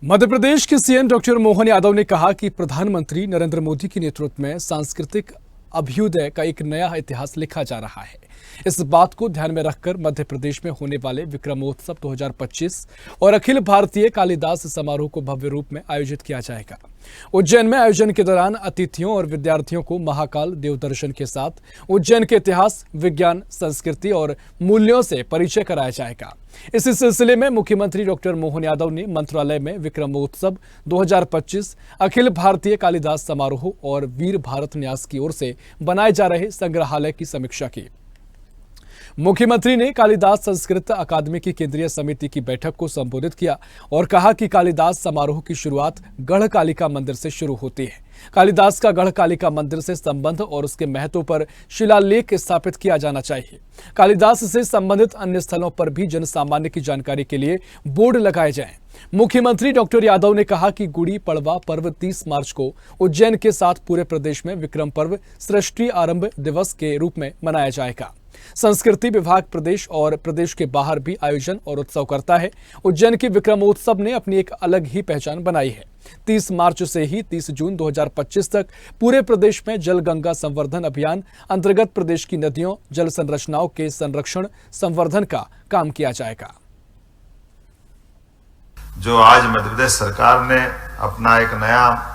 मध्य प्रदेश के CM doctor Mohan Yadav ने कहा कि प्रधानमंत्री नरेंद्र मोदी के नेतृत्व में सांस्कृतिक अभ्युदय का एक नया इतिहास लिखा जा रहा है। इस बात को ध्यान में रखकर मध्य प्रदेश में होने वाले विक्रमोत्सव 2025 और अखिल भारतीय कालिदास समारोह को भव्य रूप में आयोजित किया जाएगा। उज्जैन में आयोजन के दौरान अतिथियों और विद्यार्थियों को महाकाल देवदर्शन के साथ उज्जैन के इतिहास, विज्ञान, संस्कृति और मूल्यों से परिचय कराया जाएगा। इसी सिलसिले में मुख्यमंत्री डॉक्टर मोहन यादव ने मंत्रालय में विक्रमोत्सव 2025 अखिल भारतीय कालिदास समारोह और वीर भारत न्यास की ओर से बनाए जा रहे संग्रहालय की समीक्षा की। मुख्यमंत्री ने कालिदास संस्कृत अकादमी की केंद्रीय समिति की बैठक को संबोधित किया और कहा कि कालिदास समारोह की शुरुआत गढ़कालिका मंदिर से शुरू होती है। कालिदास का गढ़कालिका मंदिर से संबंध और उसके महत्व पर शिलालेख स्थापित किया जाना चाहिए। कालिदास से संबंधित अन्य स्थलों पर भी जनसामान्य की जानकारी के लिए बोर्ड लगाए जाएं। मुख्यमंत्री डॉक्टर यादव ने कहा कि गुड़ी पड़वा पर्व 30 मार्च को उज्जैन के साथ पूरे प्रदेश में विक्रम पर्व सृष्टि आरंभ दिवस के रूप में मनाया जाएगा। संस्कृति विभाग प्रदेश और प्रदेश के बाहर भी आयोजन और उत्सव करता है। उज्जैन के विक्रमोत्सव ने अपनी एक अलग ही पहचान बनाई है। 30 मार्च से ही 30 जून 2025 तक पूरे प्रदेश में जल गंगा संवर्धन अभियान अंतर्गत प्रदेश की नदियों, जल संरचनाओं के संरक्षण संवर्धन का काम किया जाएगा। जो आज मध्य प्रदेश सरकार ने अपना एक नया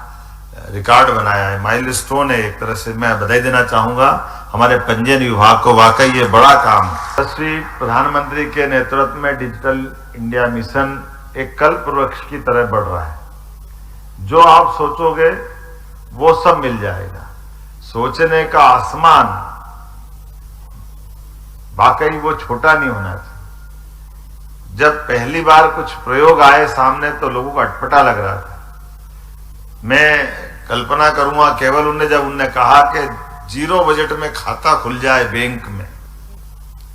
रिकॉर्ड बनाया है, माइलस्टोन है, एक तरह से मैं बधाई देना चाहूंगा हमारे पंजीयन विभाग को। वाकई ये बड़ा काम यशस्वी प्रधानमंत्री के नेतृत्व में डिजिटल इंडिया मिशन एक कल्प वृक्ष की तरह बढ़ रहा है। जो आप सोचोगे वो सब मिल जाएगा। सोचने का आसमान वाकई वो छोटा नहीं होना चाहिए। जब पहली बार कुछ प्रयोग आए सामने तो लोगों को अटपटा लग रहा था। मैं कल्पना करूंगा केवल उनने कहा कि 0 बजट में खाता खुल जाए बैंक में,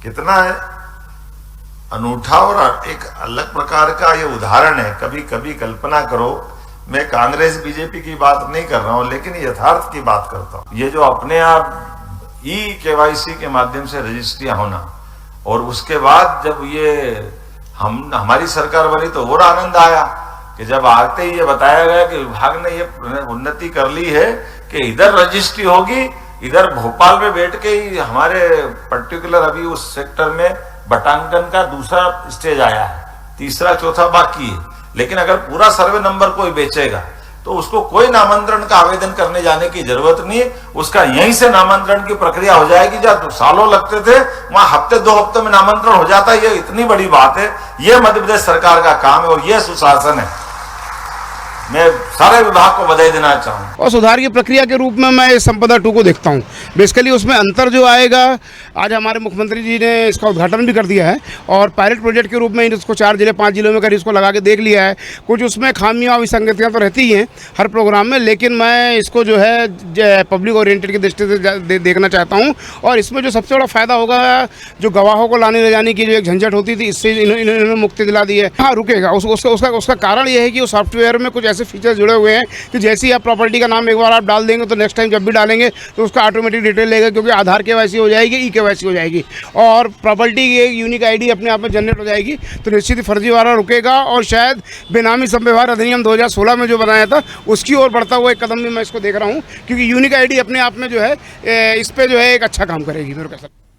कितना है अनूठा और एक अलग प्रकार का ये उदाहरण है। कभी कभी कल्पना करो, मैं कांग्रेस बीजेपी की बात नहीं कर रहा हूं, लेकिन यथार्थ की बात करता हूं। ये जो अपने आप KYC के माध्यम से रजिस्ट्रियां होना और उसके बाद जब ये हमारी सरकार बनी तो और आनंद आया कि जब आते ही ये बताया गया कि विभाग ने ये उन्नति कर ली है कि इधर रजिस्ट्री होगी, इधर भोपाल में बैठ के ही हमारे पर्टिकुलर अभी उस सेक्टर में बटांकन का दूसरा स्टेज आया है, तीसरा चौथा बाकी है। लेकिन अगर पूरा सर्वे नंबर कोई बेचेगा तो उसको कोई नामांतरण का आवेदन करने जाने की जरूरत नहीं है। उसका यहीं से नामांतरण की प्रक्रिया हो जाएगी। जहाँ सालों लगते थे वहां हफ्ते 2 हफ्ते में नामांतरण हो जाता है। ये इतनी बड़ी बात है। ये मध्य प्रदेश सरकार का काम है और ये सुशासन है। मैं सारे विभाग को बधाई देना चाहूँगा। और सुधार की प्रक्रिया के रूप में मैं संपदा 2 को देखता हूँ। बेसिकली उसमें अंतर जो आएगा, आज हमारे मुख्यमंत्री जी ने इसका उद्घाटन भी कर दिया है और पायलट प्रोजेक्ट के रूप में इसको 4 जिले 5 जिलों में कर इसको लगा के देख लिया है। कुछ उसमें खामियां और विसंगतियाँ तो रहती ही हैं हर प्रोग्राम में, लेकिन मैं इसको जो है पब्लिक ओरिएंटेड की दृष्टि से देखना चाहता हूँ। और इसमें जो सबसे बड़ा फ़ायदा होगा, जो गवाहों को लाने ले जाने की जो एक झंझट होती थी, इससे इन्होंने मुक्ति दिला दी है। हाँ, रुकेगा। उसका कारण यह है कि उस सॉफ्टवेयर में कुछ ऐसे फीचर्स जुड़े हुए हैं कि जैसे ही आप प्रॉपर्टी का नाम एक बार आप डाल देंगे तो नेक्स्ट टाइम जब भी डालेंगे तो उसका ऑटोमेटिक डिटेल लेगा, क्योंकि आधार KYC हो जाएगी, KYC हो जाएगी और प्रॉपर्टी की एक यूनिक ID अपने आप में जनरेट हो जाएगी। तो निश्चित ही फर्जीवाड़ा रुकेगा और शायद बेनामी संव्यवहार अधिनियम 2016 में जो बनाया था उसकी ओर बढ़ता हुआ एक कदम भी मैं इसको देख रहा हूँ, क्योंकि यूनिक ID अपने आप में जो है इस पर जो है एक अच्छा काम करेगी मेरे ख्याल से।